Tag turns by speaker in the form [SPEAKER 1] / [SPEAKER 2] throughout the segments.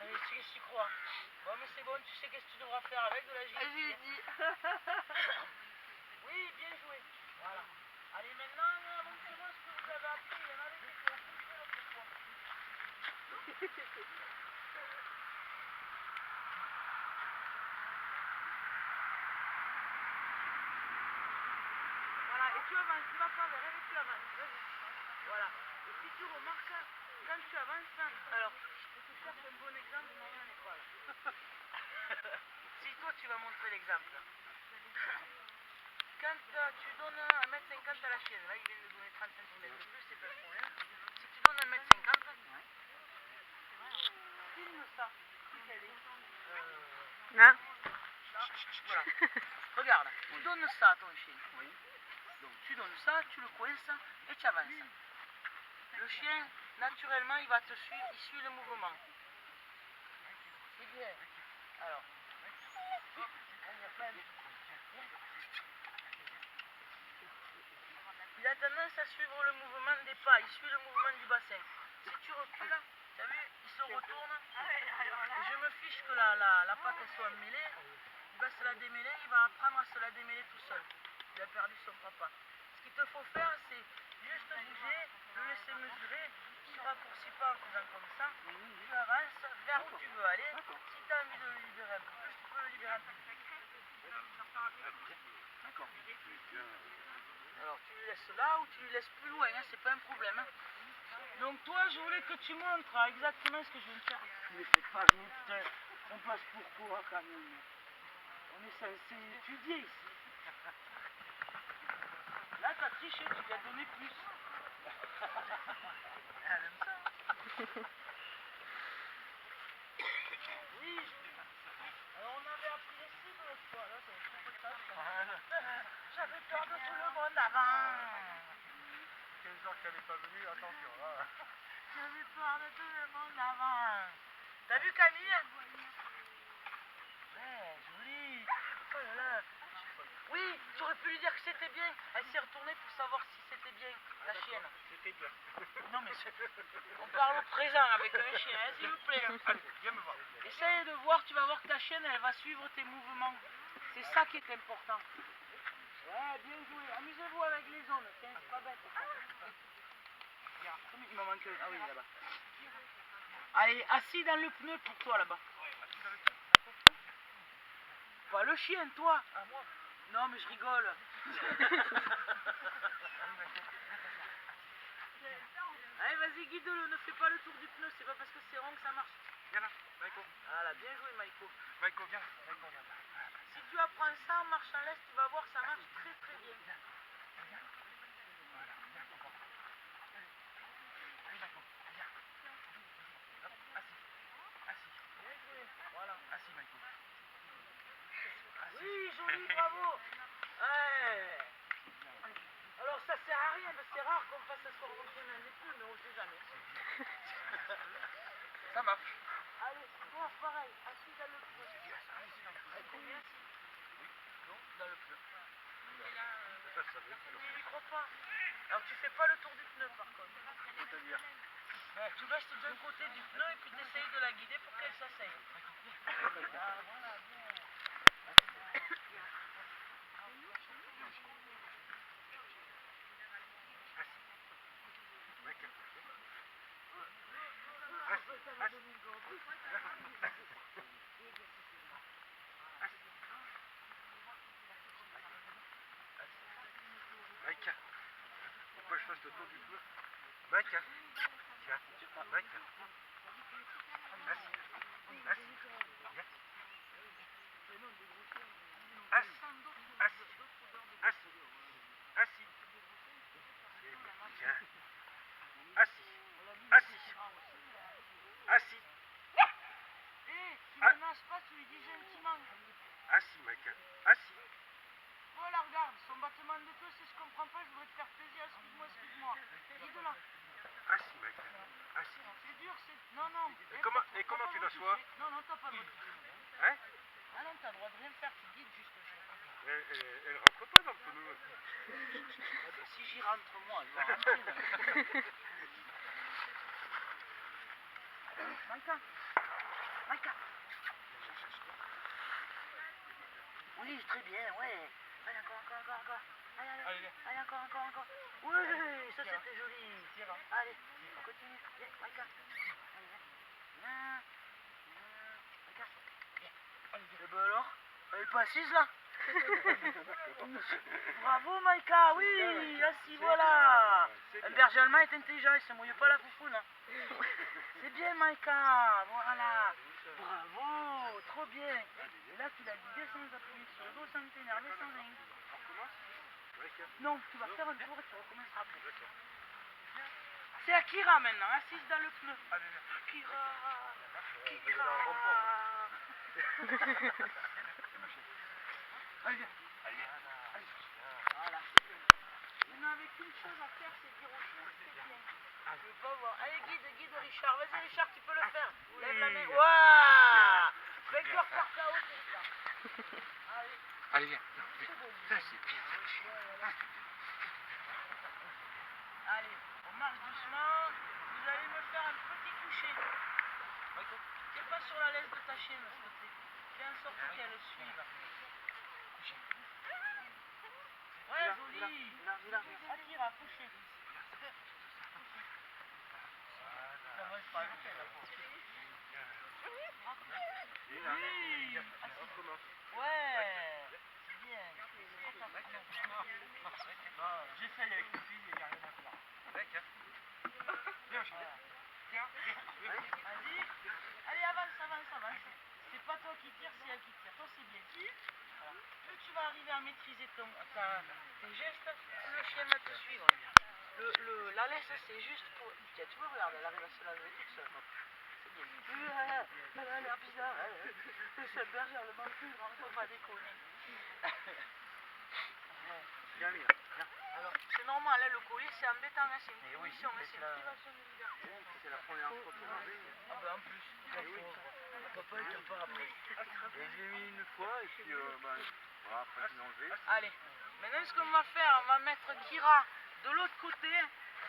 [SPEAKER 1] Allez, qu'est-ce que tu crois? Bon, mais c'est bon, tu sais qu'est-ce que tu devras faire avec de la gym.
[SPEAKER 2] J'ai dit.
[SPEAKER 1] Oui, bien joué. Voilà. Allez, maintenant, montrez-moi ce que vous avez appris. Il y en avait qui étaient au coucher l'autre fois. Voilà, et tu avances, tu vas pas vers elle et tu avances. Vas-y. Voilà. Et si tu remarques, quand tu avances, alors, je te cherche un bon exemple, mais rien n'est pas là. Si toi tu vas montrer l'exemple. Quand tu donnes 1m50 à la chienne, là il vient de donner 30 cm de plus, c'est pas le problème. Si tu donnes 1m50, filme ça. Qui qu'elle est
[SPEAKER 2] Là.
[SPEAKER 1] Voilà. Regarde, tu donnes ça à ton chien. Oui. Donc tu donnes ça, tu le coinces et tu avances. Le chien, naturellement, il va te suivre, il suit le mouvement. C'est bien. Alors. Il a tendance à suivre le mouvement des pas, il suit le mouvement du bassin. Si tu recules, tu as vu, il se retourne. Et je me fiche que la patte elle soit mêlée, il va se la démêler, il va apprendre à se la démêler tout seul. Il a perdu son papa. Ce qu'il te faut faire, c'est juste bouger, le laisser mesurer, tu raccourcis pas en faisant comme ça, tu avances vers où tu veux aller. Si tu as envie de le libérer un peu plus, tu peux le libérer un peu plus. D'accord. Alors tu lui laisses là ou tu lui laisses plus loin, hein, c'est pas un problème. Hein. Donc toi je voulais que tu montres exactement ce que je viens de faire. Mais c'est pas vite, putain. On passe pour quoi quand même? On est censé étudier ici. Là t'as triché, tu lui as donné plus. Elle aime ça. Oui, alors on avait appris les cibles l'autre fois, là c'est trop de tâche. J'avais peur de tout le monde avant. 15 jours qu'elle n'est pas venue, attention là. J'avais peur de tout le monde avant. T'as vu Camille? Ouais, joli. Oh là là. Oui, tu aurais pu lui dire que c'était bien. Elle s'est retournée pour savoir si c'était bien, ta chienne. C'était bien. Non mais on parle au présent avec un chien, hein, s'il vous plaît. Allez, viens me voir. Essaye de voir, tu vas voir que ta chienne, elle va suivre tes mouvements. C'est ça qui est important. Ouais, bien joué. Amusez-vous avec les zones. Tiens, c'est pas bête. Regarde, il m'en manque un. Ah oui, là-bas. Allez, assis dans le pneu pour toi, là-bas. Pas le chien, toi. Ah, moi? Non, mais je rigole. Allez, vas-y, guide-le. Ne fais pas le tour du pneu. C'est pas parce que c'est rond que ça marche. Viens là, Maïko. Voilà, bien joué, Maïko. Maïko, viens. Maïko, viens. Si tu apprends ça en marche en laisse, tu vas voir, ça marche très très bien. Voilà, viens, encore. Allez, Maïko, viens. Hop, assis. Assis. Bien joué. Voilà. Assis, Maïko. Assis. Oui, joli, bravo. Ouais. Alors ça sert à rien, parce que c'est rare qu'on fasse asseoir mon chien dans des poules, mais on sait jamais. Ça marche. Allez, toi pareil, assis dans le pneu. Combien assis? Oui, non, dans le pneu. Ça veut dire. Tu n'y crois pas. Alors tu fais pas le tour du pneu par contre. C'est-à-dire? Tu restes d'un côté du pneu et puis tu essayes de la guider pour qu'elle s'asseye. Ah voilà, bien.
[SPEAKER 3] Maïka, pourquoi je fasse le tour du pneu? Maïka, tiens, Maïka. Assis, assis, viens. Assis, assis, assis, assis. Tiens, assis, assis, assis.
[SPEAKER 1] Hé, tu ne menaces pas, tu lui dis gentiment.
[SPEAKER 3] Assis, Maïka, assis.
[SPEAKER 1] Voilà, regarde, son battement de queue, si je comprends pas, je voudrais te faire plaisir, excuse-moi, excuse-moi. Guide-la.
[SPEAKER 3] Assis, Maïka, assis.
[SPEAKER 1] C'est dur, c'est... Non, non.
[SPEAKER 3] Et comment tu l'assois?
[SPEAKER 1] Non, non, t'as pas le droit de toucher.
[SPEAKER 3] Hein?
[SPEAKER 1] Ah non, t'as le droit de rien faire, tu guides juste le chien.
[SPEAKER 3] Elle rentre pas dans le pneu.
[SPEAKER 1] Ah ben, si j'y rentre moi, elle va rentrer. Maïka. Maïka. Oui, très bien, ouais. Allez, encore. Allez, encore. Oui, ça c'était joli. Allez, on continue. Viens, Maïka. Allez, viens. Maïka. Et ben alors, elle est pas assise là? Bravo Maïka, oui, assis, voilà. Un berger allemand est intelligent, il se mouille pas la foufoune. C'est bien Maïka, voilà. Bravo, trop bien. Et là tu l'as guidé sans appuyer sur le dos, sans t'énerver, sans rien. Non, tu vas faire un tour et tu recommenceras après. C'est Akira maintenant, assise dans le pneu. Akira. Allez, viens. Voilà. On n'avait qu'une chose à faire, c'est dire aux chiens, c'est bien. Je veux pas voir. Allez, guide Richard. Vas-y Richard, tu peux le faire. Lève la main. Waouh! Vainqueur par KO, c'est ça.
[SPEAKER 3] Allez, viens.
[SPEAKER 1] Allez, on marche doucement. Vous allez me faire un petit coucher. Tire pas sur la laisse de ta chienne, s'il te plaît. Fais en sorte qu'elle suive. Ouais, joli. Akira, coucher. Ça va pas le faire. Oui. Ouais. C'est bien.
[SPEAKER 3] J'essaye avec les filles et il n'y a rien à faire. Viens,
[SPEAKER 1] Vas-y. Allez, avance. C'est pas toi qui tire, c'est elle qui tire. Toi, c'est bien. Voilà. Plus tu vas arriver à maîtriser tes gestes, le chien va te suivre. La laisse, c'est juste pour... Tiens, tu me regardes, elle arrive à se laver toute seule. C'est bien. Elle a l'air bizarre. C'est un berger allemand plus grand, faut pas déconner.
[SPEAKER 3] viens.
[SPEAKER 1] Alors, c'est normal, hein, le collier, c'est embêtant, hein, c'est une punition, c'est une privation de liberté.
[SPEAKER 3] C'est la première fois qu'on en fait.
[SPEAKER 1] Ah ben en plus, papa il t'a pas appris.
[SPEAKER 3] Je l'ai mis une fois et puis voilà, après je l'ai enlevé.
[SPEAKER 1] Allez, maintenant ce qu'on va faire, on va mettre Kira de l'autre côté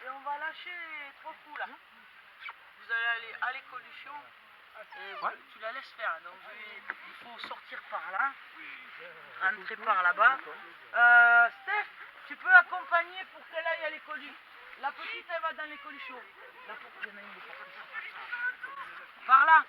[SPEAKER 1] et on va lâcher les 3 coups là. Vous allez aller à l'école du chiot et tu la laisses faire. Donc il faut sortir par là, rentrer par là-bas. Steph, tu peux accompagner pour qu'elle aille à l'école du... La petite elle va dans l'école du chiot. Là pour qu'il y en a une de partout. Par là.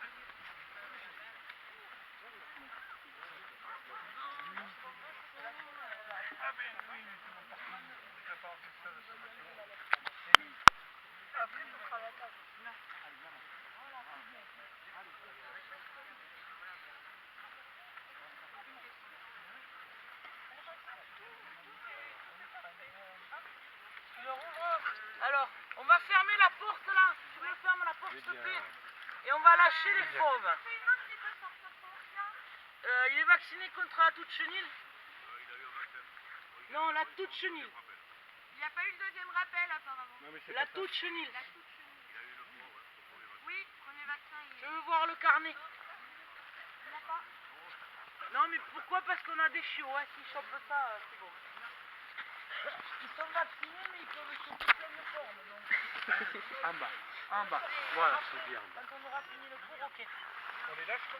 [SPEAKER 1] Alors, on va fermer la porte là. Tu me fermes la porte s'il te plaît. Et on va lâcher les fauves. Il est vacciné contre la toute chenille. Non, la toute chenille.
[SPEAKER 2] Il n'y a pas eu le deuxième rappel apparemment.
[SPEAKER 1] La toute chenille.
[SPEAKER 2] Oui, premier vaccin.
[SPEAKER 1] Je veux voir le carnet.
[SPEAKER 2] Il n'y a pas.
[SPEAKER 1] Non, mais pourquoi? Parce qu'on a des chiots. Hein. S'ils chopent ça, c'est bon. Ils sont vaccinés, mais ils peuvent choper plein de formes. Donc...
[SPEAKER 3] En bas. Voilà, c'est bien.
[SPEAKER 1] Quand on aura fini le cours, ok.
[SPEAKER 3] On les lâche quoi?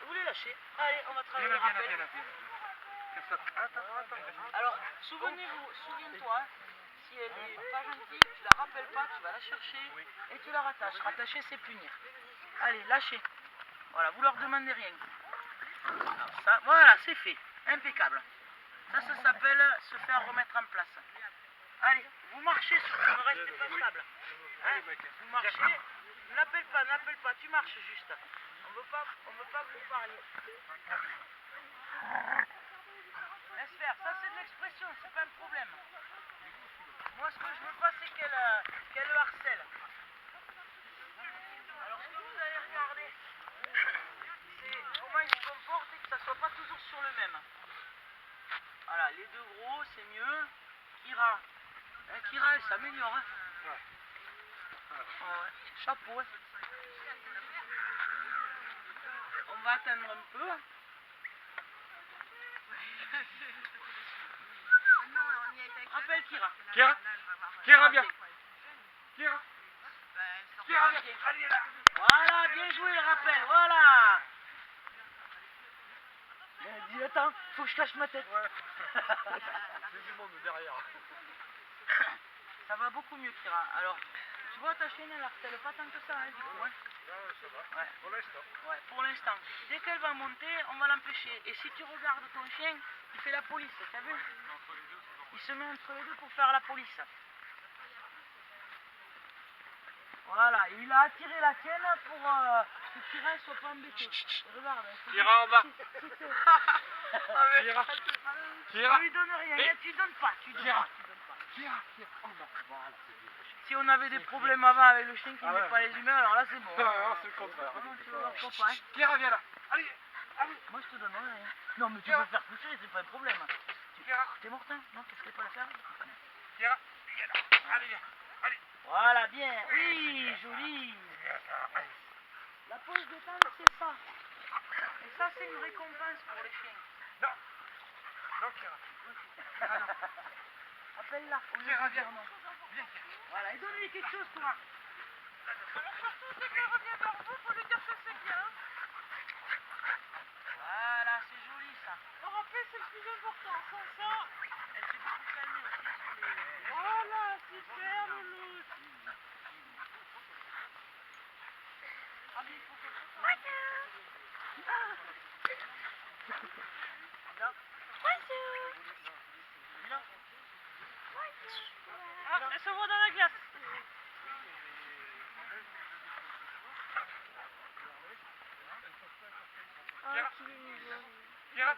[SPEAKER 1] Vous les lâchez. Allez, on va travailler le rappel.
[SPEAKER 3] Attends.
[SPEAKER 1] Alors, souviens-toi, hein, si elle est pas gentille, tu la rappelles pas, tu vas la chercher et tu la rattaches. Rattacher, c'est punir. Allez, lâchez. Voilà, vous leur demandez rien. Alors ça, voilà, c'est fait. Impeccable. Ça s'appelle se faire remettre en place. Allez, vous marchez surtout, ne restez pas stable. Hein, vous marchez, n'appelle pas, tu marches juste. On veut pas que vous parliez. Laisse faire, ça c'est de l'expression, c'est pas un problème. Moi ce que je veux pas c'est qu'elle le harcèle. Alors ce que vous allez regarder, c'est comment il se comporte et que ça soit pas toujours sur le même. Voilà, les deux gros c'est mieux. Kira elle s'améliore. Hein. Ouais. Chapeau. Hein. On va attendre un peu. Rappelle Kira.
[SPEAKER 3] Kira, viens. Kira. Pierre, allez là.
[SPEAKER 1] Voilà, bien joué le rappel, voilà. Dis, attends, faut que je cache ma tête.
[SPEAKER 3] Ouais. C'est du monde derrière.
[SPEAKER 1] Ça va beaucoup mieux, Kira. Alors, tu vois, ta chaîne, elle harcèle pas tant que ça, hein, du coup, hein.
[SPEAKER 3] Ça va.
[SPEAKER 1] Ouais.
[SPEAKER 3] Pour l'instant.
[SPEAKER 1] Ouais, pour l'instant. Dès qu'elle va monter, on va l'empêcher. Et si tu regardes ton chien, il fait la police, t'as vu? Il se met entre les deux pour faire la police. Voilà, il a attiré la tienne pour que Kira ne soit pas embêté. Regarde.
[SPEAKER 3] Kira en bas.
[SPEAKER 1] Kira.
[SPEAKER 3] Kira.
[SPEAKER 1] Tu lui donnes rien,
[SPEAKER 3] Et-
[SPEAKER 1] tu donnes pas. Tu donnes
[SPEAKER 3] Kira.
[SPEAKER 1] pas, tu donnes pas.
[SPEAKER 3] Pierre, en bas. Voilà.
[SPEAKER 1] Si on avait des problèmes avant avec le chien qui
[SPEAKER 3] Ah
[SPEAKER 1] met
[SPEAKER 3] ouais.
[SPEAKER 1] pas les humains, alors là c'est bon.
[SPEAKER 3] Non, c'est le contraire.
[SPEAKER 1] Vraiment, tu vas voir papa, hein.
[SPEAKER 3] Pierre, viens là. Allez.
[SPEAKER 1] Moi je te donne rien. Non mais tu
[SPEAKER 3] Kira.
[SPEAKER 1] peux faire coucher, c'est pas un problème.
[SPEAKER 3] Kira.
[SPEAKER 1] T'es mortin? Non, tu sais pas le faire?
[SPEAKER 3] Kira, viens là. Allez, viens. Allez.
[SPEAKER 1] Voilà, bien. Oui, joli. La pause de temps, c'est ça. Et ça, c'est une récompense pour les chiens.
[SPEAKER 3] Non. Non, Kira. Kira, non.
[SPEAKER 1] Appelle-la. au lieu de
[SPEAKER 3] Kira,
[SPEAKER 1] dire
[SPEAKER 3] viens.
[SPEAKER 1] non.
[SPEAKER 3] Viens, Kira.
[SPEAKER 1] Voilà, et donne-lui quelque chose, toi.
[SPEAKER 2] Alors surtout, dès qu'elle revient vers vous, faut lui dire que c'est bien.
[SPEAKER 1] Voilà, c'est joli, ça.
[SPEAKER 2] Le rappel, c'est le plus important. Sans ça,
[SPEAKER 1] Elle s'est beaucoup calmée aussi sur les...
[SPEAKER 2] voilà, super, Loulou.
[SPEAKER 1] Ah, mais il faut que... Viens.
[SPEAKER 2] Ah, elle se voit dans la glace.
[SPEAKER 3] Kira. Kira.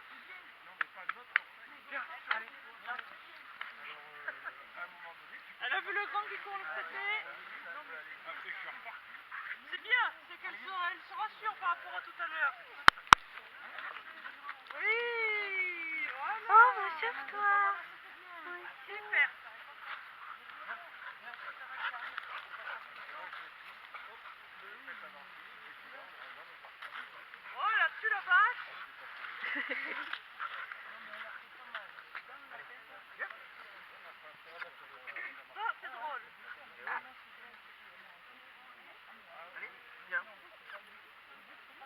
[SPEAKER 3] Kira, allez.
[SPEAKER 2] Elle a vu le grand qui court le traité. C'est bien, c'est qu'elle se rassure par rapport à tout à l'heure. Oui, voilà.
[SPEAKER 4] Oh, rassure-toi. Oui.
[SPEAKER 2] Super. Voilà, tu la vache. Ça, c'est drôle.
[SPEAKER 3] Viens.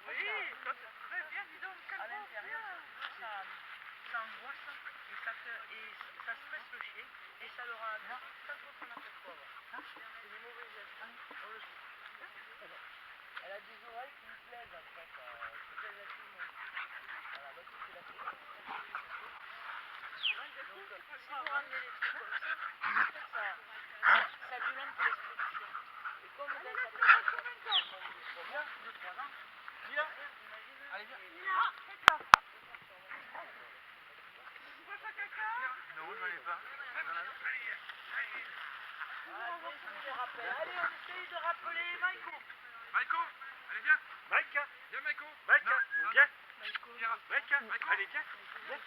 [SPEAKER 2] Oui, ça c'est très bien, dis donc, quel
[SPEAKER 1] À
[SPEAKER 2] beau
[SPEAKER 1] l'intérieur,
[SPEAKER 2] chien.
[SPEAKER 1] ça angoisse et ça stresse le chien et ça le rend agressif. Chaque fois qu'on a fait quoi, c'est des mauvais gestes. On le sait. Elle a des oreilles qui lui plaisent en fait, qui plaisent à tout le monde. Voilà, donc c'est la clé. Donc, si vous ramenez les trucs comme ça, en fait, ça violente l'esprit du chien. Et comme dans sa tête, viens, 2-3 ans,
[SPEAKER 3] Viens. Allez, viens.
[SPEAKER 2] Ah, c'est ça. Tu vois ça, caca?
[SPEAKER 3] Non, je n'en ai pas.
[SPEAKER 1] voilà, bien sûr, je rappelle. Allez, on essaye de rappeler Maïko.
[SPEAKER 3] Maïko, allez, viens. Maïka. Viens, Maïko. Maïka, viens. Kira. Maïka. Allez, viens. Viens.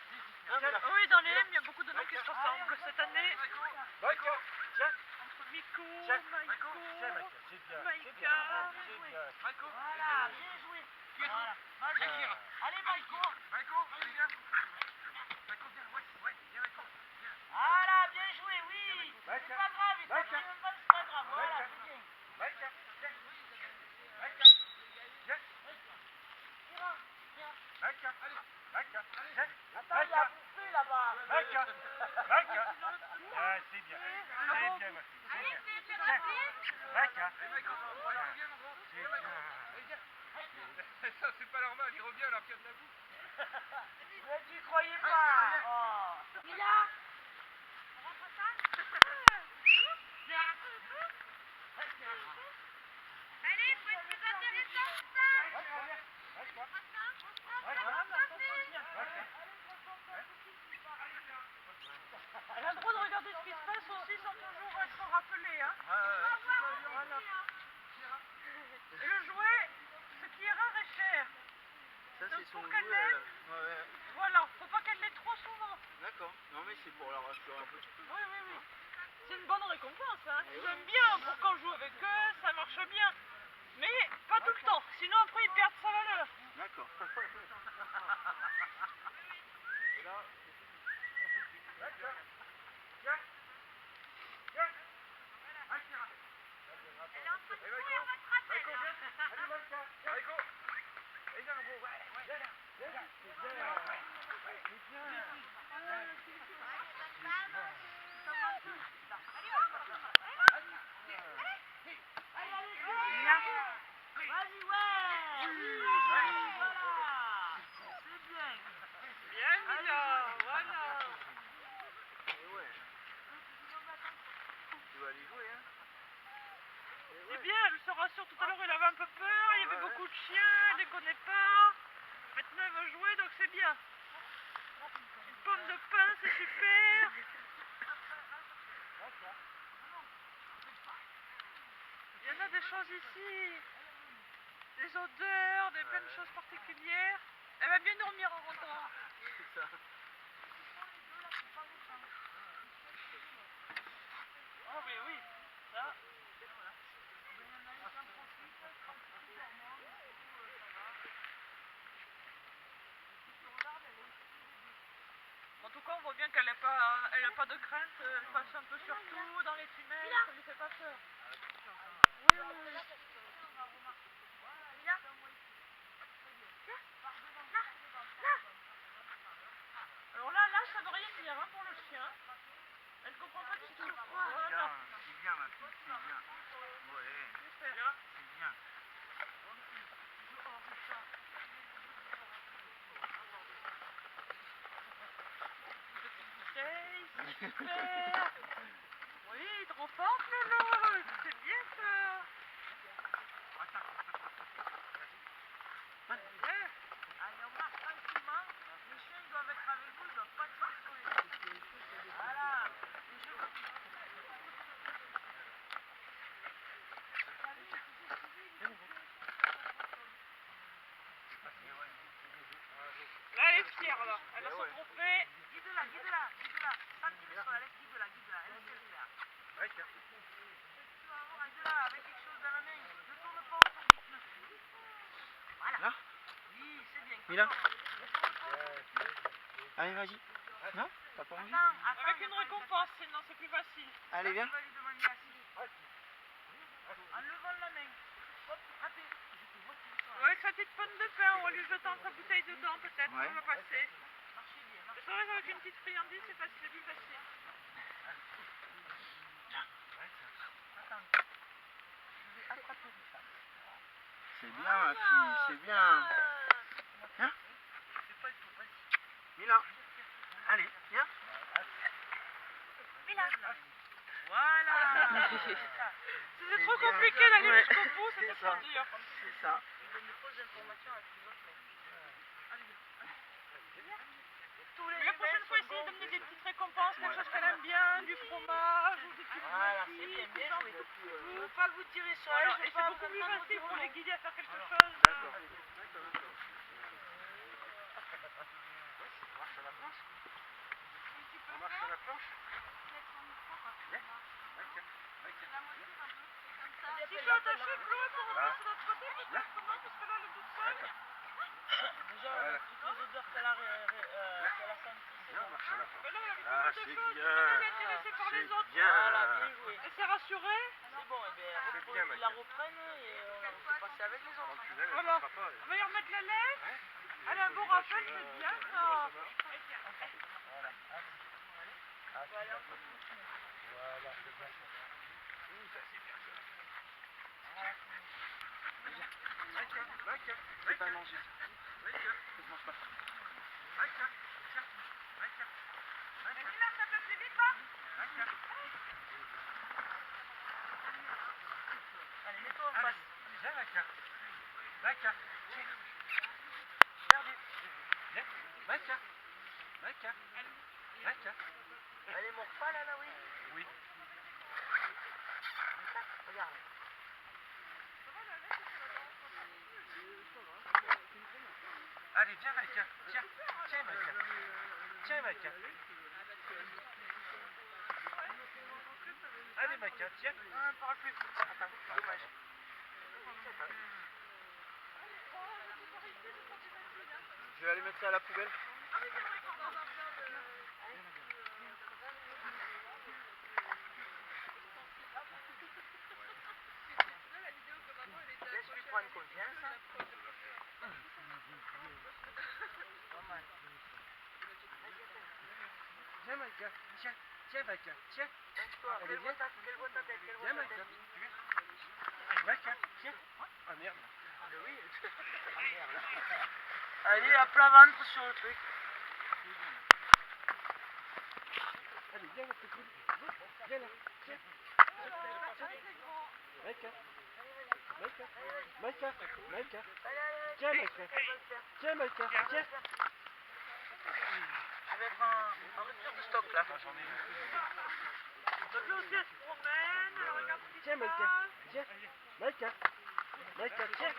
[SPEAKER 2] Oui, dans les M, il y a beaucoup de noms qui se ressemblent cette année.
[SPEAKER 3] Maïko. Viens.
[SPEAKER 2] Entre Miko,
[SPEAKER 3] Tiens,
[SPEAKER 2] Maïko,
[SPEAKER 3] Tiens, Maïka. C'est bien.
[SPEAKER 2] Maïka.
[SPEAKER 3] C'est bien. Maïko.
[SPEAKER 1] Voilà, bien joué. Voilà, vas-y.
[SPEAKER 3] Kira.
[SPEAKER 1] Allez, Maïko.
[SPEAKER 3] Maïko, allez, viens. Maïko, viens. Ouais, viens, Maïko. Viens.
[SPEAKER 1] Voilà, bien joué, oui. C'est
[SPEAKER 3] Maïka.
[SPEAKER 1] pas grave, il
[SPEAKER 3] Maïka.
[SPEAKER 1] s'en même pas, c'est pas grave. Voilà,
[SPEAKER 3] Maïka.
[SPEAKER 1] c'est bien.
[SPEAKER 3] Maïka, viens. Maïka. Viens.
[SPEAKER 1] Kira, viens.
[SPEAKER 3] Maïka. Maïka. Viens.
[SPEAKER 1] Attends, il y a un bouffé là-bas.
[SPEAKER 3] Maïka. Maïka. Ah, c'est bien. C'est bien, ma fille. C'est bien. Tiens. Maïka. C'est bien. Ça, c'est pas normal. Il revient alors qu'il y a de la bouffe.
[SPEAKER 1] Mais tu croyais pas. Oh.
[SPEAKER 2] Mila, on rentre à ça? Allez, faut être plus intéressant que ça. Elle a le droit de regarder ce qui se passe aussi sans toujours être rappelée. Hein. Voilà. Et le jouet, ce qui est rare est cher.
[SPEAKER 5] Ça
[SPEAKER 2] Donc,
[SPEAKER 5] c'est son
[SPEAKER 2] pour qu'elle
[SPEAKER 5] goût,
[SPEAKER 2] l'aime.
[SPEAKER 5] ouais,
[SPEAKER 2] Voilà, faut pas qu'elle l'ait trop souvent.
[SPEAKER 5] d'accord. Non mais c'est pour la rassurer un peu.
[SPEAKER 2] Oui, oui, oui. C'est une bonne récompense. Hein. Ils aiment bien pour qu'on joue avec eux, ça marche bien. Mais pas tout le temps, sinon après ils perdent sa valeur.
[SPEAKER 5] D'accord.
[SPEAKER 3] Et là, Maïka. Viens. Viens. Maïka.
[SPEAKER 2] Elle est en train de
[SPEAKER 3] Et Maïko.
[SPEAKER 1] Vas-y, ouais. Voilà. C'est bien.
[SPEAKER 2] Bien, Mila, voilà.
[SPEAKER 5] Tu vas aller jouer, hein?
[SPEAKER 2] C'est bien, elle se rassure. Tout à l'heure, elle avait un peu peur, il y avait beaucoup de chiens, elle ne les connaît pas. Maintenant, elle veut jouer, donc c'est bien. Une pomme de pain, c'est super. Il y en a des choses ici, des odeurs, plein de choses particulières. Elle va bien dormir en rentrant.
[SPEAKER 5] C'est ça.
[SPEAKER 2] Oh mais oui, ça. En tout cas, on voit bien qu'elle n'a pas de crainte, elle passe un peu sur tout, dans les tunnels, ça lui fait pas peur. Oui, oui, oui. Alors là, ça veut rien dire hein, pour le chien. Elle comprend pas du tout. Voilà.
[SPEAKER 5] C'est bien, ma fille, c'est bien. Ouais,
[SPEAKER 2] Super.
[SPEAKER 5] c'est bien.
[SPEAKER 2] C'est super. Oui, trop fort, Lolo. C'est bien ça.
[SPEAKER 1] Allez, on marche tranquillement. Les chiens, ils doivent être avec vous, ils doivent pas se décoller. Voilà. Et je veux...
[SPEAKER 2] Là, elle est fière, là. Elle a son trophée.
[SPEAKER 1] Guide-la. Centime-toi, guide-la. Elle sait le faire.
[SPEAKER 3] Ouais, tiens.
[SPEAKER 1] Guide-la avec quelque chose dans la main. Ne tourne pas autour du pneu. Voilà.
[SPEAKER 5] Là?
[SPEAKER 1] Oui, c'est bien.
[SPEAKER 5] Mila?
[SPEAKER 1] Ne tourne pas autour du pneu.
[SPEAKER 5] Allez, vas-y. Non? T'as pas envie?
[SPEAKER 1] Attends,
[SPEAKER 2] Avec une récompense, sinon c'est plus facile.
[SPEAKER 5] Allez, viens.
[SPEAKER 1] Tu vas lui demander assis. En levant la main. Hop, raté.
[SPEAKER 2] Ouais, sa petite pomme de pain, on va lui jeter sa bouteille dedans, peut-être,
[SPEAKER 5] Ouais.
[SPEAKER 2] on va passer.
[SPEAKER 1] Marchez bien.
[SPEAKER 2] C'est vrai qu'avec une petite friandise, c'est facile, c'est plus facile.
[SPEAKER 1] Attends. Je vais attraper ça.
[SPEAKER 5] C'est bien, ma fille, c'est bien. Viens.
[SPEAKER 1] Je fais pas le tout, vas-y.
[SPEAKER 5] Mila. Allez, viens.
[SPEAKER 1] Voilà.
[SPEAKER 2] C'était trop
[SPEAKER 5] bien.
[SPEAKER 2] compliqué d'aller
[SPEAKER 5] Ouais.
[SPEAKER 2] jusqu'au bout, c'était
[SPEAKER 5] C'est
[SPEAKER 2] trop
[SPEAKER 5] ça.
[SPEAKER 2] dur.
[SPEAKER 5] C'est ça.
[SPEAKER 1] Il donne de fausses informations avec les autres mecs. Tous les
[SPEAKER 2] Mais la prochaine
[SPEAKER 1] humains
[SPEAKER 2] fois,
[SPEAKER 1] sont
[SPEAKER 2] essayez
[SPEAKER 1] bons.
[SPEAKER 2] d'amener des petites récompenses, quelque chose qu'elle aime bien, du fromage ou des petites
[SPEAKER 1] Voilà, c'est
[SPEAKER 2] biscuits,
[SPEAKER 1] bien,
[SPEAKER 2] tout
[SPEAKER 1] bien
[SPEAKER 2] ça.
[SPEAKER 1] joué. Je veux pas vous tirer sur
[SPEAKER 2] Voilà,
[SPEAKER 1] elle, je
[SPEAKER 2] et
[SPEAKER 1] veux
[SPEAKER 2] c'est
[SPEAKER 1] pas
[SPEAKER 2] beaucoup
[SPEAKER 1] vous
[SPEAKER 2] plus
[SPEAKER 1] entendre
[SPEAKER 2] facile
[SPEAKER 1] dire
[SPEAKER 2] pour les
[SPEAKER 1] non.
[SPEAKER 2] guider à faire quelque chose.
[SPEAKER 5] D'accord.
[SPEAKER 3] On marche à la planche.
[SPEAKER 2] Si je suis attaché Chloé pour remonter de l'autre côté, peut-être que non, parce que là, elle est toute seule.
[SPEAKER 1] Déjà, avec toutes les odeurs qu'elle a senties.
[SPEAKER 3] Viens, on marche à la planche.
[SPEAKER 2] Mais là, elle avait
[SPEAKER 3] Ah,
[SPEAKER 2] pas mal de
[SPEAKER 3] c'est
[SPEAKER 2] choses,
[SPEAKER 3] bien.
[SPEAKER 2] elle est intéressée par les autres.
[SPEAKER 3] Bien.
[SPEAKER 1] Voilà, bien joué.
[SPEAKER 2] Elle s'est rassurée.
[SPEAKER 1] C'est bon, eh bien,
[SPEAKER 3] C'est bien,
[SPEAKER 1] ils la
[SPEAKER 3] Michael.
[SPEAKER 1] reprennent et on peut passer avec les
[SPEAKER 3] Dans
[SPEAKER 1] autres.
[SPEAKER 3] le tunnel, elle
[SPEAKER 2] Voilà.
[SPEAKER 3] passera pas.
[SPEAKER 2] On va lui remettre la laisse.
[SPEAKER 3] Ouais.
[SPEAKER 2] Elle a un bon rappel, c'est bien ça.
[SPEAKER 5] C'est pas manger ça. Ça se mange pas.
[SPEAKER 2] Mais Mila, ça peut plus vite, hein?
[SPEAKER 1] Allez, mets-toi en face.
[SPEAKER 3] Viens, Maïka. Maïka. Regardez. Viens. Maïka. Maïka. Maïka.
[SPEAKER 1] Elle est morte pas là, oui.
[SPEAKER 3] Oui.
[SPEAKER 1] Regarde.
[SPEAKER 3] Allez, viens, Maïka. Tiens. Tiens, Maïka. Tiens, Maïka. Allez, Maïka, tiens. Attends, dommage.
[SPEAKER 5] Je vais aller mettre ça à la poubelle.
[SPEAKER 1] Laisse-lui prendre confiance.
[SPEAKER 3] Maïka, tiens, tiens, Maïka, tiens.
[SPEAKER 1] Toi, quelle voit ta tête, quelle voit ta
[SPEAKER 3] Tiens,
[SPEAKER 1] tête.
[SPEAKER 3] Maïka, Maïka, tiens. Ah merde.
[SPEAKER 1] Allez, à plat ventre sur le truc.
[SPEAKER 3] Allez, viens là, petit coup. Viens là, tiens. Maïka. Maïka. Maïka. Maïka. Tiens, Maïka. Tiens, Maïka. Tiens.
[SPEAKER 1] Je vais être en rupture de stock là.
[SPEAKER 2] Donc là aussi, elle se promène, elle regarde ce qui se
[SPEAKER 3] Tiens, Maïka.
[SPEAKER 2] passe.
[SPEAKER 3] Tiens. Maïka. Maïka, tiens.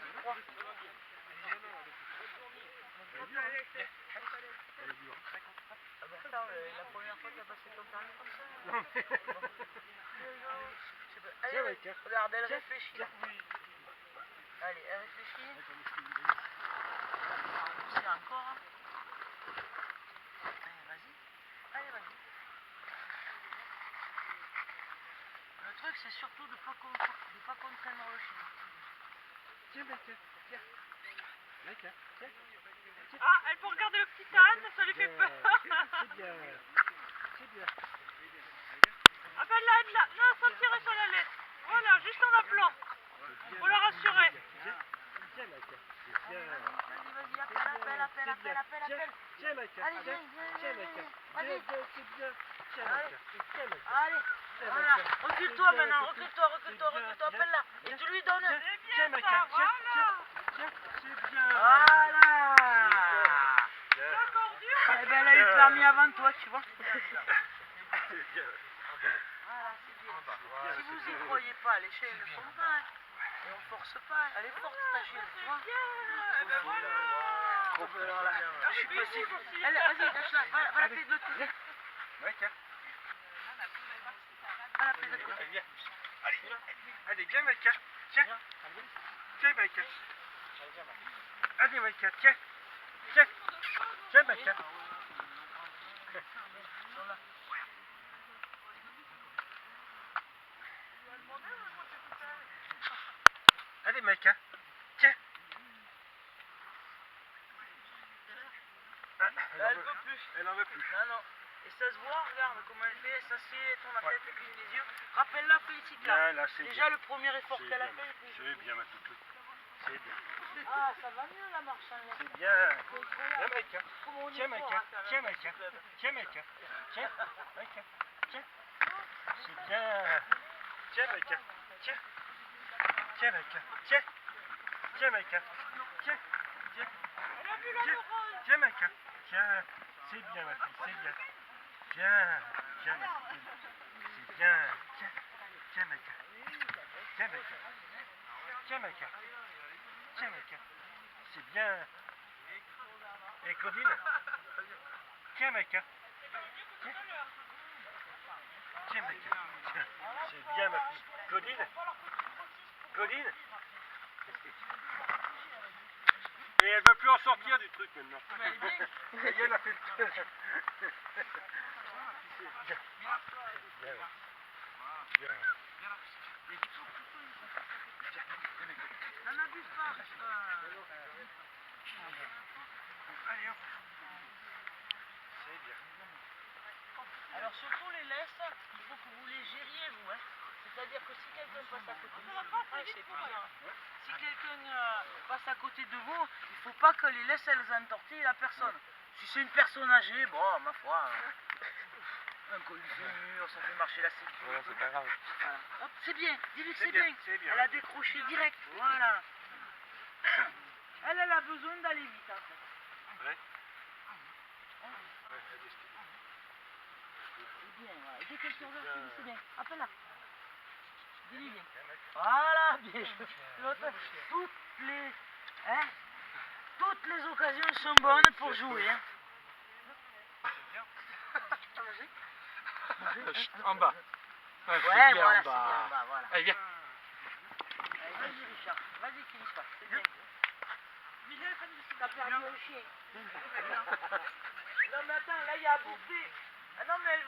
[SPEAKER 1] Ah bah attends, la première fois t'as passé ton permis comme ça.
[SPEAKER 3] Non, mais...
[SPEAKER 1] Allez,
[SPEAKER 3] Tiens, Maïka.
[SPEAKER 1] regarde, elle
[SPEAKER 3] Tiens,
[SPEAKER 1] réfléchit.
[SPEAKER 3] tiens.
[SPEAKER 1] Allez, elle réfléchit. C'est encore. Hein. Allez, vas-y. Allez, vas-y. Le truc, c'est surtout de pas contraindre le chien.
[SPEAKER 3] Tiens, Maïka. Tiens. Maïka, tiens.
[SPEAKER 2] Ah, elle peut regarder le petit âne, ça lui fait peur.
[SPEAKER 3] C'est bien. C'est bien.
[SPEAKER 2] Appelle-la, là. Non, sans tirer sur la lettre. Voilà, juste en appelant. Pour la rassurer.
[SPEAKER 3] Tiens, Maïka. C'est bien.
[SPEAKER 1] Vas-y, appelle.
[SPEAKER 3] Tiens, Maïka.
[SPEAKER 1] Allez,
[SPEAKER 3] Tiens,
[SPEAKER 1] viens.
[SPEAKER 3] tiens, Maïka.
[SPEAKER 1] Vas-y.
[SPEAKER 3] Viens, c'est bien. Tiens, Maïka. Tiens, Maïka.
[SPEAKER 1] Allez, voilà. Recule-toi maintenant, recule-toi, appelle-la. Et tu lui donnes.
[SPEAKER 2] C'est
[SPEAKER 3] Tiens,
[SPEAKER 2] bien
[SPEAKER 3] Maïka.
[SPEAKER 2] ça,
[SPEAKER 3] Tiens,
[SPEAKER 2] voilà.
[SPEAKER 3] tiens. C'est bien.
[SPEAKER 1] Voilà.
[SPEAKER 2] C'est encore dur.
[SPEAKER 1] Eh ben, elle a eu le permis avant toi, tu vois.
[SPEAKER 3] C'est bien.
[SPEAKER 1] Voilà, c'est bien. Si vous y croyez pas, les chiens ne sont pas. Hein. Et on force pas. Elle est forte, ta chienne, tu vois.
[SPEAKER 2] Eh ben voilà.
[SPEAKER 1] Alors là, je suis passé. Allez, vas-y, lâche-la. Va la paix de l'autre côté.
[SPEAKER 3] Maïka.
[SPEAKER 1] Va la paix de l'autre côté.
[SPEAKER 3] Allez, viens. Allez, viens, Maïka. Tiens. Tiens, Maïka. Allez, Maïka, tiens. Tiens. Tiens, Maïka. Allez, Maïka. Tiens. Ah,
[SPEAKER 1] Là, elle veut plus.
[SPEAKER 3] Elle en veut plus.
[SPEAKER 1] Non, non. Et ça se voit, regarde comment elle fait. Elle s'assied, elle tourne la tête, elle cligne les yeux. Rappelle-la, félicite-la.
[SPEAKER 3] Là, là, c'est
[SPEAKER 1] Déjà,
[SPEAKER 3] bien.
[SPEAKER 1] le premier effort
[SPEAKER 3] C'est
[SPEAKER 1] qu'elle a
[SPEAKER 3] bien.
[SPEAKER 1] fait.
[SPEAKER 3] C'est bien, ma toutou. C'est bien.
[SPEAKER 1] Ah, ça va mieux la marche en l'air.
[SPEAKER 3] C'est bien.
[SPEAKER 1] C'est incroyable.
[SPEAKER 3] Viens, Maïka.
[SPEAKER 1] Comment on est
[SPEAKER 3] Tiens,
[SPEAKER 1] fort
[SPEAKER 3] Maïka.
[SPEAKER 1] à faire
[SPEAKER 3] Tiens,
[SPEAKER 1] un
[SPEAKER 3] Maïka.
[SPEAKER 1] club.
[SPEAKER 3] Tiens, Maïka. Tiens, Maïka. Tiens. C'est bien. Tiens, Maïka. Tiens. Tiens, Maïka. Tiens. Tiens, Maïka. Tiens. Tiens.
[SPEAKER 2] Elle a vu l'amoureuse.
[SPEAKER 3] Tiens, Maïka. Tiens. C'est bien, ma fille. C'est bien. Tiens. Tiens, ma fille. C'est bien. Tiens. Tiens, Maïka. Tiens, Maïka. Tiens, Maïka. Tiens, Maïka. C'est bien. Et Claudine. Tiens, Maïka. Tiens. Tiens, Maïka. Tiens. C'est bien, ma fille. Claudine. Claudine. Et elle veut plus en sortir du truc maintenant. Et elle a fait le truc. Bien. Bien. Bien.
[SPEAKER 1] N'en abuse pas.
[SPEAKER 3] Allez, hop. C'est bien.
[SPEAKER 1] Alors surtout les laisses, il faut que vous les gériez vous. Hein. C'est-à-dire que si quelqu'un passe à côté de vous, c'est bien. Si quelqu'un passe à côté de vous, il ne faut pas que les laisses elles entortillent la personne. Si c'est une personne âgée, bon, ma foi, un collier, ça fait marcher la sécurité.
[SPEAKER 3] Voilà, c'est pas grave.
[SPEAKER 1] Voilà. Hop, c'est bien, dis-lui que
[SPEAKER 3] C'est
[SPEAKER 1] c'est
[SPEAKER 3] bien,
[SPEAKER 1] bien.
[SPEAKER 3] c'est bien.
[SPEAKER 1] Elle a décroché direct, voilà. Elle a besoin d'aller vite en fait.
[SPEAKER 3] Ouais.
[SPEAKER 1] C'est bien, voilà. Dès qu'elle te regarde, tu dis c'est bien. Appelle-la. Dis-lui bien. Voilà, bien. L'autre, hein, toutes les occasions sont bonnes pour jouer. Hein.
[SPEAKER 5] En bas.
[SPEAKER 1] Ouais, voilà, c'est bien en bas, voilà.
[SPEAKER 5] Allez, viens.
[SPEAKER 1] Allez, vas-y Richard, vas-y Philippe, c'est bien. T'as perdu un chien. Non mais attends, là il y a à bouffer. Ah non mais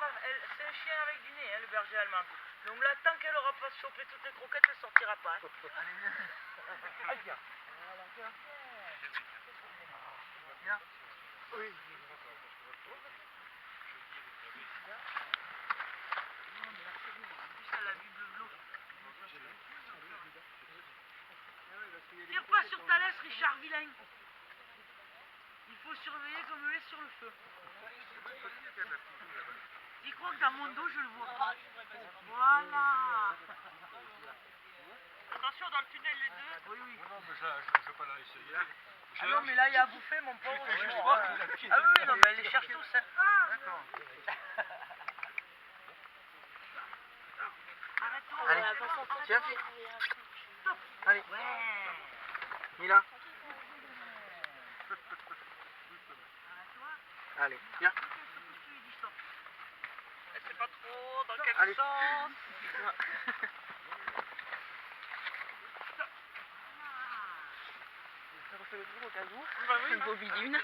[SPEAKER 1] c'est un chien avec du nez, hein, le berger allemand. Donc là, tant qu'elle aura pas chopé toutes les croquettes, elle sortira pas. Hein. Allez, viens. Viens. Oui. faut surveiller comme elle est sur le feu. Il croit que dans mon dos, je le vois pas. Voilà.
[SPEAKER 2] Attention dans le tunnel les deux.
[SPEAKER 1] Oui, oui.
[SPEAKER 3] Non, mais je vais pas la laisser.
[SPEAKER 1] Ah non, mais là, il y a à bouffer, mon pauvre.
[SPEAKER 3] fais juste
[SPEAKER 1] Ah
[SPEAKER 3] voir
[SPEAKER 1] oui,
[SPEAKER 3] qu'il a pied.
[SPEAKER 1] oui, non, mais elle les cherche tous. Hein.
[SPEAKER 3] D'accord.
[SPEAKER 5] Allez, tiens. Allez. Mila. Allez, viens.
[SPEAKER 2] Elle sait pas trop dans quel
[SPEAKER 5] Allez.
[SPEAKER 2] sens.
[SPEAKER 4] Ça refait le tour au cas où.
[SPEAKER 2] Bah oui.
[SPEAKER 4] Une bobidune.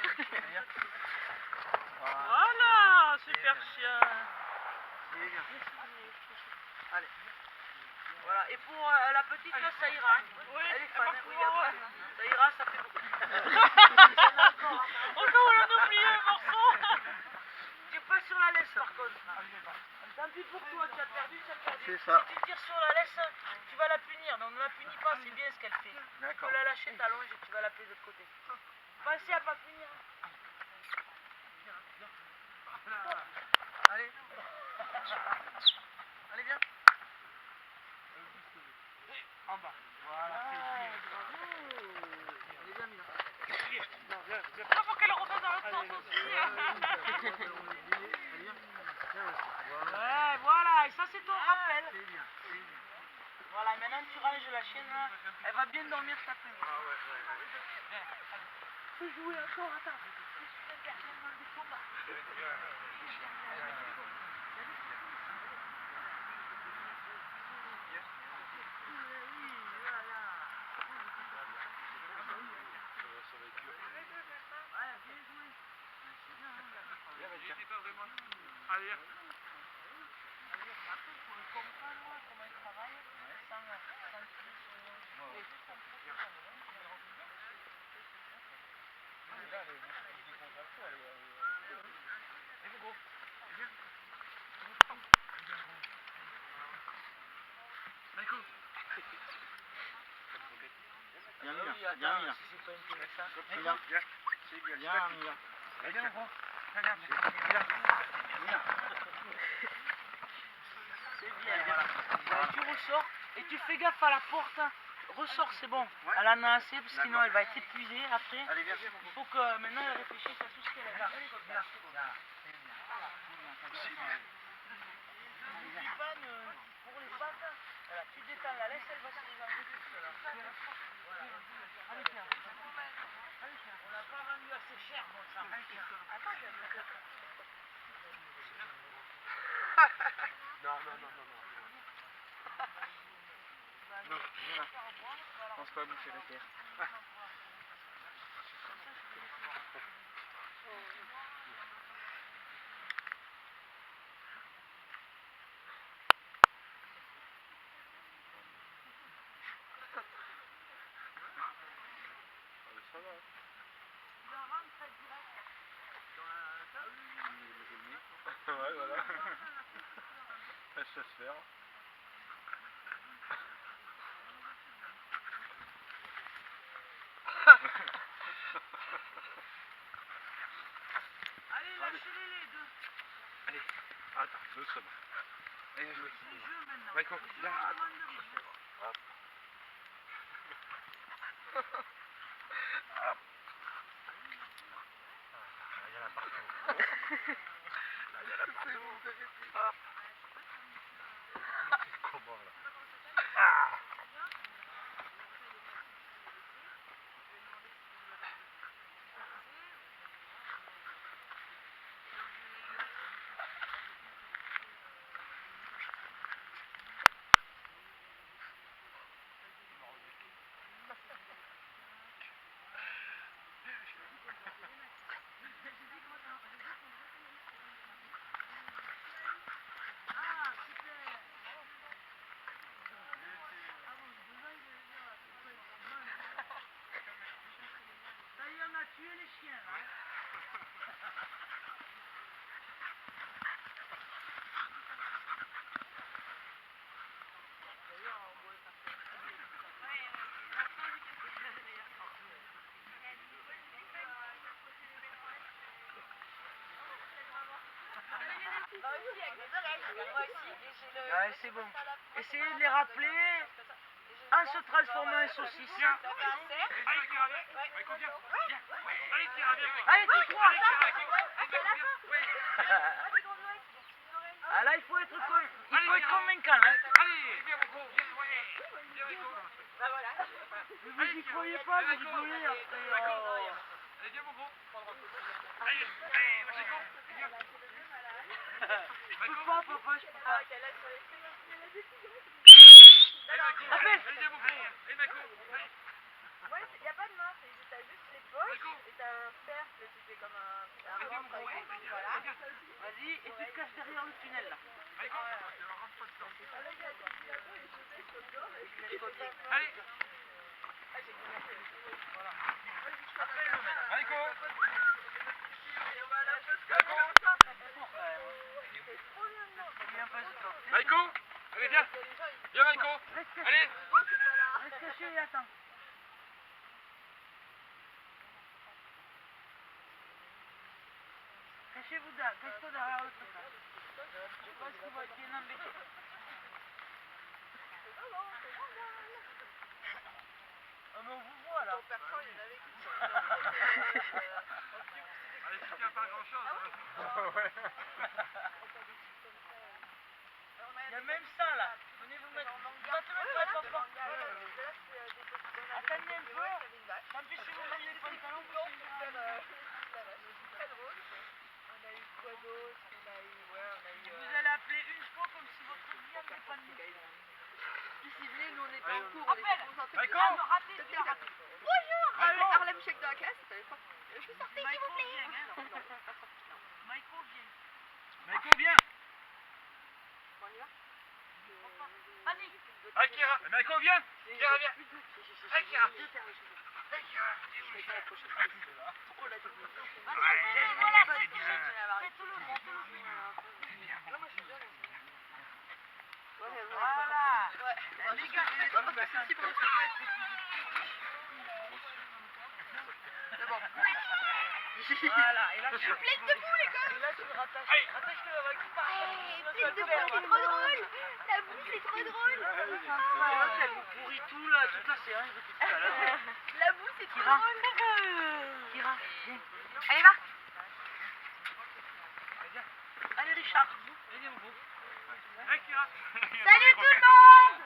[SPEAKER 2] Voilà, super chien.
[SPEAKER 5] Allez.
[SPEAKER 1] Voilà. Et pour la petite, là, ça ira. Hein.
[SPEAKER 2] Oui,
[SPEAKER 1] Elle est
[SPEAKER 2] elle
[SPEAKER 1] fan.
[SPEAKER 2] va
[SPEAKER 1] Hein. Oui,
[SPEAKER 2] pouvoir,
[SPEAKER 1] après, ça ira, ça fait beaucoup.
[SPEAKER 2] Oh non, on a oublié un morceau.
[SPEAKER 1] Tire pas sur la laisse, par contre. Tant pis pour toi, tu as perdu, tu as perdu.
[SPEAKER 5] C'est ça.
[SPEAKER 1] Si tu tires sur la laisse, tu vas la punir. Donc ne la punis pas, c'est bien ce qu'elle fait. Tu
[SPEAKER 5] D'accord.
[SPEAKER 1] peux la lâcher, t'allonges et tu vas l'appeler de l'autre côté. Pensez à pas punir.
[SPEAKER 5] Allez. Allez, viens. En bas. Voilà, allez, viens, Mila.
[SPEAKER 2] Il faut qu'elle refasse dans l'autre sens aussi.
[SPEAKER 5] Allez, viens.
[SPEAKER 1] Ouais, voilà, et ça c'est ton rappel.
[SPEAKER 5] C'est bien, c'est bien.
[SPEAKER 1] Voilà, maintenant tu ranges la chienne là. Elle va bien dormir cet après-midi. Faut jouer encore, attends.
[SPEAKER 2] Allez.
[SPEAKER 5] Viens, Mila. Viens, Mila.
[SPEAKER 1] C'est pas intéressant.
[SPEAKER 5] Mila.
[SPEAKER 3] C'est bien.
[SPEAKER 5] Viens, Mila.
[SPEAKER 3] Viens, mon gros.
[SPEAKER 5] Mila. Mila.
[SPEAKER 1] C'est bien. Ouais, tu ressors et tu fais gaffe à la porte. Hein. Ressors, c'est bon. Elle en a assez parce que sinon elle va être épuisée après.
[SPEAKER 5] Allez, viens.
[SPEAKER 1] Il faut que maintenant elle réfléchisse à tout ce qu'elle a. Les pannes, pour les pattes, voilà, tu détends la laisse, elle va se désenlever tout seul. Allez, tiens. Allez, tiens. On l'a pas vendu assez cher, bon sang. Allez, tiens. Attends,
[SPEAKER 5] Non, viens là. Je pense pas à bouffer la terre.
[SPEAKER 3] Ouais, voilà. Elle se laisse faire.
[SPEAKER 1] Allez, lâchez-les les deux.
[SPEAKER 3] Allez, attends, doucement. Allez, je
[SPEAKER 1] C'est le jeu maintenant.
[SPEAKER 3] Michael,
[SPEAKER 1] Le jeu,
[SPEAKER 3] viens.
[SPEAKER 1] on demande de rien.
[SPEAKER 3] Il y en a partout. Comment là?
[SPEAKER 1] Ouais, c'est bon. Essayez de les rappeler. Un se transforme en saucisse.
[SPEAKER 2] Allez, Kira, viens. Maïko, viens. Viens. Allez, Kira, viens.
[SPEAKER 1] Allez, tous trois.
[SPEAKER 2] Allez,
[SPEAKER 1] Ah là, il faut être convaincant. Hein.
[SPEAKER 2] viens, Moko. Viens, ouais. Viens, Maïko.
[SPEAKER 1] Vous n'y croyez pas, vous rigolez après.
[SPEAKER 2] Allez, viens, Moko. Allez, Maïko. Viens.
[SPEAKER 1] Je peux pas, papa, je peux pas.
[SPEAKER 2] Allez, Maïko.
[SPEAKER 1] Appelle.
[SPEAKER 2] Allez, viens, Moko. Allez, Maïko. Allez.
[SPEAKER 6] Ouais, il n'y a pas de main, t'as juste les poches
[SPEAKER 2] Maïko.
[SPEAKER 6] et t'as un cercle, tu fais comme un
[SPEAKER 2] Allez, viens,
[SPEAKER 6] ventre,
[SPEAKER 2] Moko.
[SPEAKER 6] voilà.
[SPEAKER 1] Vas-y, et tu te caches derrière le tunnel là.
[SPEAKER 2] Maïko. Rentre pas dedans.
[SPEAKER 1] Allez.
[SPEAKER 2] Allez.
[SPEAKER 1] Appelle-le maintenant.
[SPEAKER 2] Maïko. Maïko. Allez, viens. Viens, Maïko. Allez.
[SPEAKER 1] Reste caché et attends. Cachez-vous là, cache-toi derrière le truc. Je pense qu'il va être bien embêté. Ah mais on vous voit là.
[SPEAKER 2] Allez, tu tiens pas grand-chose.
[SPEAKER 1] Il y a même ça là. Venez vous mettre. Tu vas te mettre là, papa. Attendez un peu. Tant pis si vous mouillez le pantalon. Vous allez appeler une fois comme si votre vie en dépendait.
[SPEAKER 6] Nous on était en cours, on était concentrés.
[SPEAKER 2] Maïko.
[SPEAKER 6] Bonjour, Harlem Shake dans la classe, t'avais pas. Je suis sortie s'il vous
[SPEAKER 1] Michael
[SPEAKER 6] plaît.
[SPEAKER 1] vient, hein. Michael vient.
[SPEAKER 2] Maïko, viens.
[SPEAKER 1] Vas-y.
[SPEAKER 2] Allez, Kira. Maïko, viens. Kira, viens. Allez, Kira. Allez, Kira.
[SPEAKER 1] Voilà, faites-le, montez-le. Voilà. Les gars, voilà, et là,
[SPEAKER 6] Je suis pleine de boue les gars.
[SPEAKER 1] et là tu le rattaches. Rattache-le avec
[SPEAKER 6] Pleine de boue, c'est trop drôle. La boue c'est trop drôle.
[SPEAKER 1] Et là, elle vous pourrit tout là, toute la séance depuis tout à l'heure.
[SPEAKER 6] La boue c'est trop
[SPEAKER 1] Kira.
[SPEAKER 6] drôle.
[SPEAKER 1] Kira, viens.
[SPEAKER 6] Allez va.
[SPEAKER 1] Allez, Richard. Viens au bout.
[SPEAKER 2] Allez, Kira.
[SPEAKER 6] Salut tout le monde.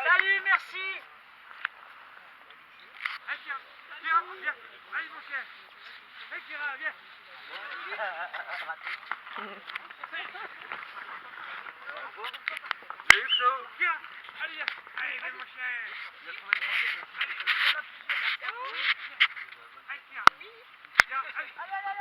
[SPEAKER 1] Salut, merci.
[SPEAKER 2] Allez, Kira. Kira, viens. Allez, mon chien. Allez, Kira, viens. Kira. Allez, viens. Allez, viens, mon chien. Allez, Kira. Viens, allez.